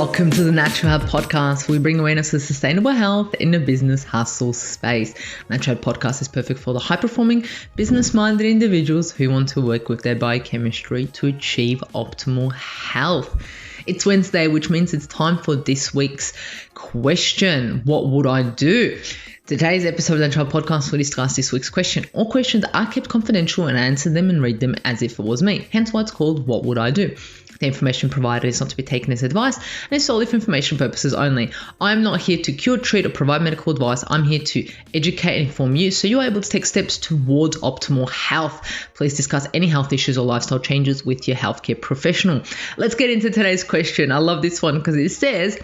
Welcome to the Natural Health Podcast. We bring awareness to sustainable health in the business hustle space. Natural Health Podcast is perfect for the high-performing, business-minded individuals who want to work with their biochemistry to achieve optimal health. It's Wednesday, which means it's time for this week's question. What would I do? Today's episode of the Natural Health Podcast will discuss this week's question. All questions are kept confidential and I answer them and read them as if it was me. Hence why it's called What Would I Do? The information provided is not to be taken as advice and is solely for information purposes only. I'm not here to cure, treat, or provide medical advice. I'm here to educate and inform you so you're able to take steps towards optimal health. Please discuss any health issues or lifestyle changes with your healthcare professional. Let's get into today's question. I love this one because it says,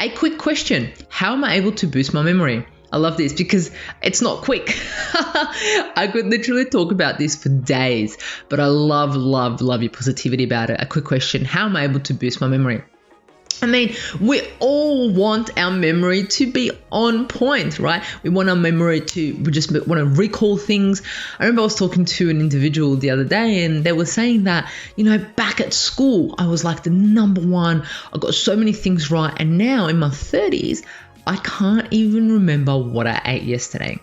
a quick question. How am I able to boost my memory? I love this because it's not quick. I could literally talk about this for days, but I love your positivity about it. A quick question. How am I able to boost my memory? I mean, we all want our memory to be on point, right? We want our memory we just want to recall things. I remember I was talking to an individual the other day and they were saying that, back at school, I was like the number one. I got so many things right. And now in my 30s, I can't even remember what I ate yesterday.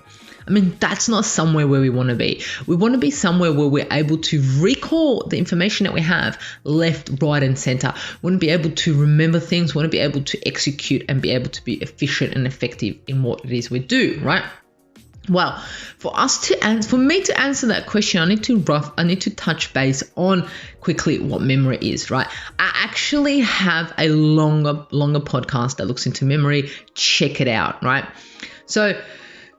I mean, that's not somewhere where we want to be. We want to be somewhere where we're able to recall the information that we have left, right, and center. We want to be able to remember things. We want to be able to execute and be able to be efficient and effective in what it is we do, right? Well, for me to answer that question, I need to touch base on quickly what memory is, right? I actually have a longer podcast that looks into memory. Check it out, right? So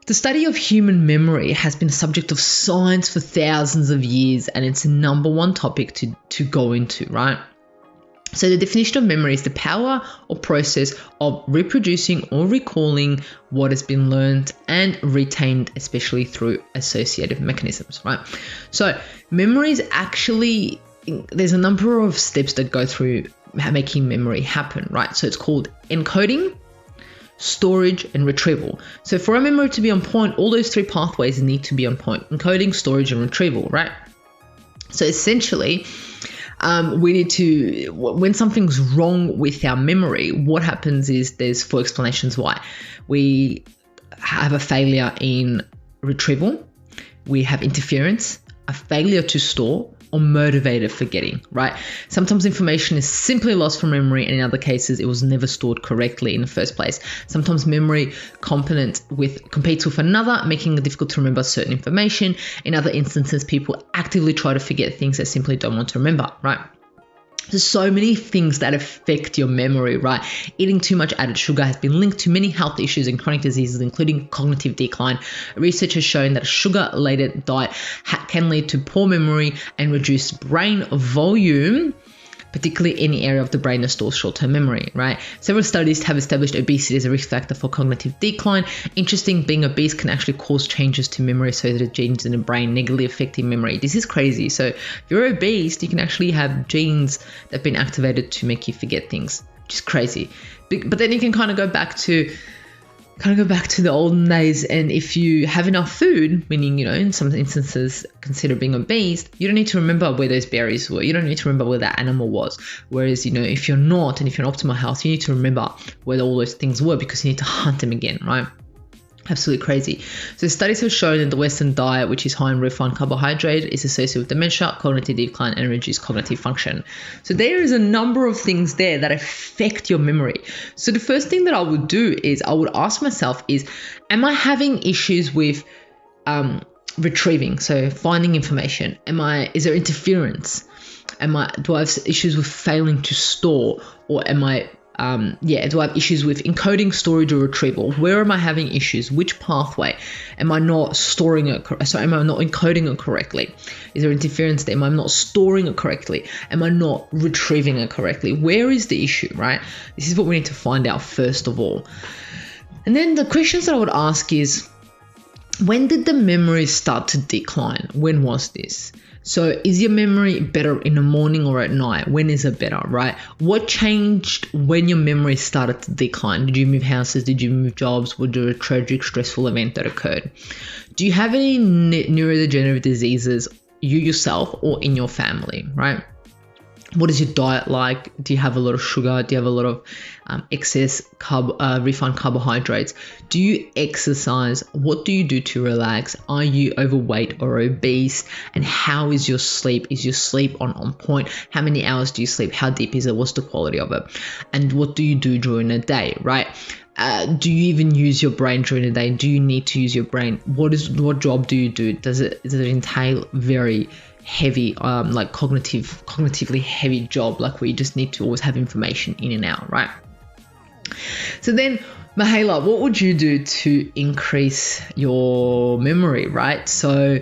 the study of human memory has been a subject of science for thousands of years, and it's the number one topic to go into, right? So the definition of memory is the power or process of reproducing or recalling what has been learned and retained, especially through associative mechanisms, right? So memory is actually, there's a number of steps that go through making memory happen, right? So it's called encoding, storage, and retrieval. So for our memory to be on point, all those three pathways need to be on point: encoding, storage, and retrieval, right? So essentially, we need to, when something's wrong with our memory, what happens is there's 4 explanations why. We have a failure in retrieval, we have interference, a failure to store, or motivated forgetting, right? Sometimes information is simply lost from memory, and in other cases, it was never stored correctly in the first place. Sometimes memory competes with another, making it difficult to remember certain information. In other instances, people actively try to forget things they simply don't want to remember, right? There's so many things that affect your memory, right? Eating too much added sugar has been linked to many health issues and chronic diseases, including cognitive decline. Research has shown that a sugar-laden diet can lead to poor memory and reduced brain volume, particularly in the area of the brain that stores short-term memory, right? Several studies have established obesity as a risk factor for cognitive decline. Interesting, being obese can actually cause changes to memory associated genes in the brain, negatively affecting memory. This is crazy. So if you're obese, you can actually have genes that have been activated to make you forget things, which is crazy. But then you can kind of go back to the olden days, and if you have enough food, meaning, in some instances consider being obese, you don't need to remember where those berries were. You don't need to remember where that animal was. Whereas, if you're not, and if you're in optimal health, you need to remember where all those things were because you need to hunt them again, right? Absolutely crazy. So studies have shown that the Western diet, which is high in refined carbohydrate, is associated with dementia, cognitive decline, and reduced cognitive function. So there is a number of things there that affect your memory. So the first thing that I would do is I would ask myself am I having issues with retrieving? So finding information. Is there interference? Do I have issues with failing to store, or do I have issues with encoding, storage, or retrieval? Where am I having issues? Which pathway? Am I not storing it? Am I not encoding it correctly? Is there interference there? Am I not storing it correctly? Am I not retrieving it correctly? Where is the issue, right? This is what we need to find out first of all. And then the questions that I would ask is, when did the memory start to decline? When was this? So is your memory better in the morning or at night? When is it better, right? What changed when your memory started to decline? Did you move houses? Did you move jobs? Was there a tragic, stressful event that occurred? Do you have any neurodegenerative diseases, you yourself or in your family, right? What is your diet like? Do you have a lot of sugar? Do you have a lot of excess refined carbohydrates? Do you exercise? What do you do to relax? Are you overweight or obese? And how is your sleep? Is your sleep on point? How many hours do you sleep? How deep is it? What's the quality of it? And what do you do during the day, right? Do you even use your brain during the day? Do you need to use your brain? What job do you do? Does it entail very heavy, like cognitively heavy job, like where you just need to always have information in and out, right? So then, Mihaela, what would you do to increase your memory, right? So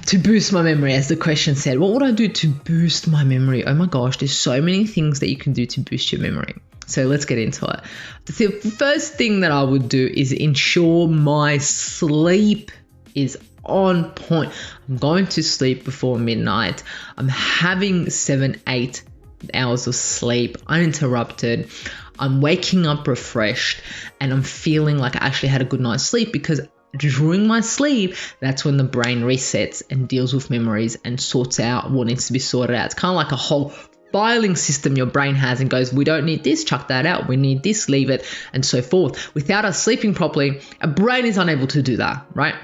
to boost my memory, as the question said, what would I do to boost my memory? Oh my gosh, there's so many things that you can do to boost your memory. So let's get into it. The first thing that I would do is ensure my sleep is on point. I'm going to sleep before midnight. I'm having 7-8 hours of sleep uninterrupted. I'm waking up refreshed and I'm feeling like I actually had a good night's sleep, because during my sleep, that's when the brain resets and deals with memories and sorts out what needs to be sorted out. It's kind of like a whole filing system your brain has and goes, we don't need this, chuck that out. We need this, leave it, and so forth. Without us sleeping properly, our brain is unable to do that, right?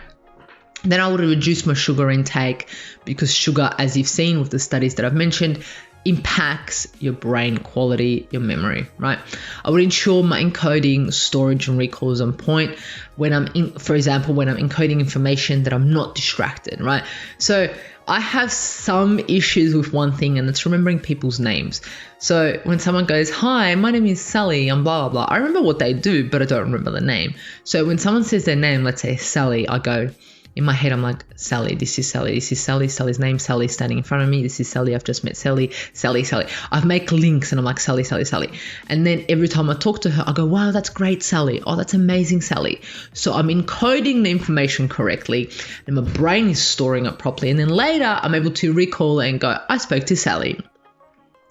Then I would reduce my sugar intake, because sugar, as you've seen with the studies that I've mentioned, impacts your brain quality, your memory, right? I would ensure my encoding, storage, and recall is on point. For example, when I'm encoding information, that I'm not distracted, right? So I have some issues with one thing, and it's remembering people's names. So when someone goes, hi, my name is Sally, I'm blah, blah, blah. I remember what they do, but I don't remember the name. So when someone says their name, let's say Sally, I go, in my head, I'm like, Sally, this is Sally, this is Sally, Sally's name, Sally standing in front of me, this is Sally, I've just met Sally, Sally, Sally. I make links and I'm like, Sally, Sally, Sally. And then every time I talk to her, I go, wow, that's great, Sally. Oh, that's amazing, Sally. So I'm encoding the information correctly and my brain is storing it properly. And then later I'm able to recall and go, I spoke to Sally.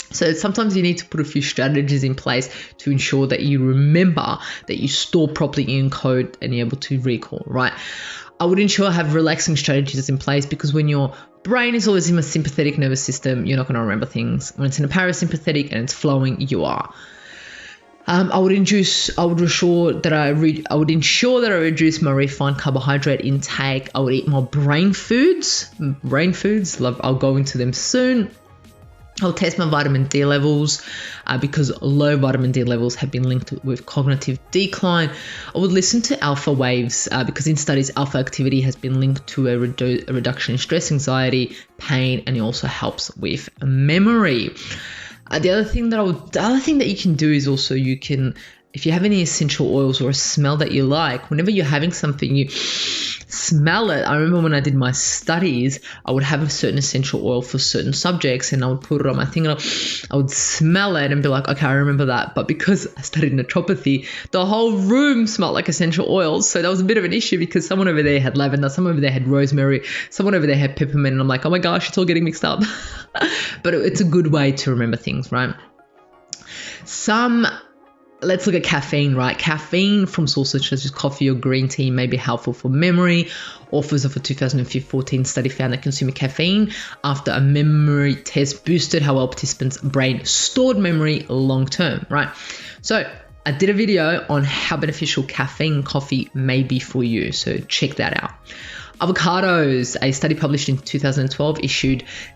So sometimes you need to put a few strategies in place to ensure that you remember, that you store properly, you encode, and you're able to recall, right? I would ensure I have relaxing strategies in place, because when your brain is always in a sympathetic nervous system, you're not going to remember things. When it's in a parasympathetic and it's flowing, you are. I would ensure that I reduce my refined carbohydrate intake. I would eat more brain foods. I'll go into them soon. I'll test my vitamin D levels, because low vitamin D levels have been linked with cognitive decline. I would listen to alpha waves, because in studies, alpha activity has been linked to a reduction in stress, anxiety, pain, and it also helps with memory. The other thing that you can do is also if you have any essential oils or a smell that you like, whenever you're having something, you smell it. I remember when I did my studies, I would have a certain essential oil for certain subjects and I would put it on my thing and I would smell it and be like, okay, I remember that. But because I studied naturopathy, the whole room smelled like essential oils. So that was a bit of an issue, because someone over there had lavender, someone over there had rosemary, someone over there had peppermint. And I'm like, oh my gosh, it's all getting mixed up. But it's a good way to remember things, right? Let's look at caffeine, right? Caffeine from sources such as coffee or green tea may be helpful for memory. Authors of a 2014 study found that consuming caffeine after a memory test boosted how well participants' brain stored memory long term, right? So I did a video on how beneficial caffeine coffee may be for you, so check that out. Avocados, a study published in 2012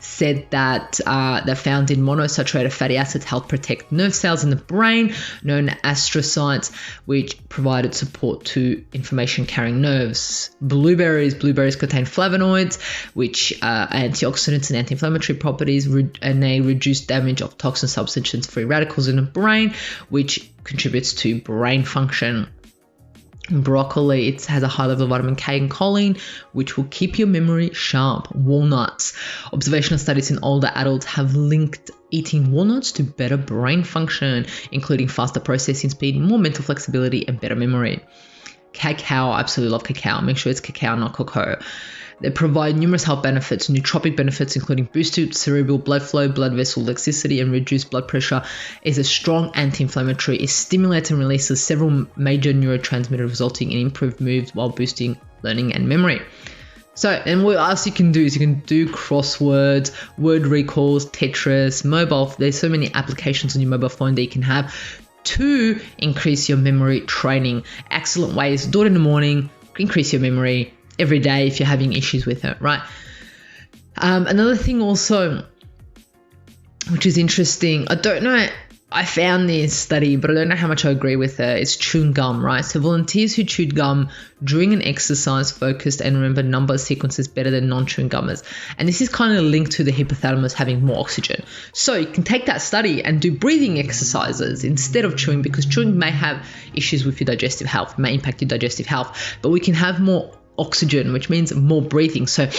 said that they found in monosaturated fatty acids help protect nerve cells in the brain known as astrocytes, which provided support to information-carrying nerves. Blueberries contain flavonoids, which are antioxidants and anti-inflammatory properties, and they reduce damage of toxin substance-free radicals in the brain, which contributes to brain function. Broccoli, it has a high level of vitamin K and choline, which will keep your memory sharp. Walnuts. Observational studies in older adults have linked eating walnuts to better brain function, including faster processing speed, more mental flexibility, and better memory. Cacao, I absolutely love cacao. Make sure it's cacao, not cocoa. They provide numerous health benefits, nootropic benefits, including boosted cerebral blood flow, blood vessel laxity, and reduced blood pressure. Is a strong anti-inflammatory. It stimulates and releases several major neurotransmitters, resulting in improved mood while boosting learning and memory. So, and what else you can do is you can do crosswords, word recalls, Tetris, mobile. There's so many applications on your mobile phone that you can have to increase your memory training. Excellent ways. Do it in the morning, increase your memory every day if you're having issues with it, right? Another thing also, which is interesting, I don't know, I found this study, but I don't know how much I agree with it. It's chewing gum, right? So volunteers who chewed gum during an exercise focused and remembered number sequences better than non-chewing gummers. And this is kind of linked to the hypothalamus having more oxygen. So you can take that study and do breathing exercises instead of chewing, because chewing may have issues with your digestive health, may impact your digestive health, but we can have more oxygen, which means more breathing. So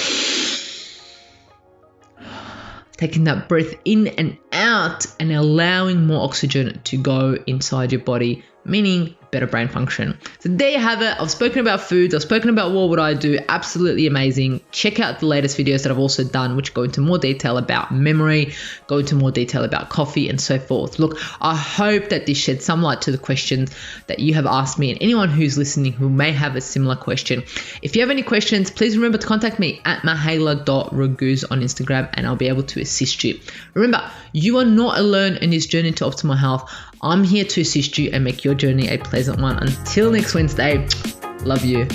taking that breath in and out and allowing more oxygen to go inside your body, meaning better brain function. So there you have it. I've spoken about foods. I've spoken about what would I do. Absolutely amazing. Check out the latest videos that I've also done, which go into more detail about memory, go into more detail about coffee and so forth. Look, I hope that this sheds some light to the questions that you have asked me and anyone who's listening who may have a similar question. If you have any questions, please remember to contact me at mihaela.raguz on Instagram and I'll be able to assist you. Remember, you are not alone in this journey to optimal health. I'm here to assist you and make your journey a pleasant one. Until next Wednesday, love you.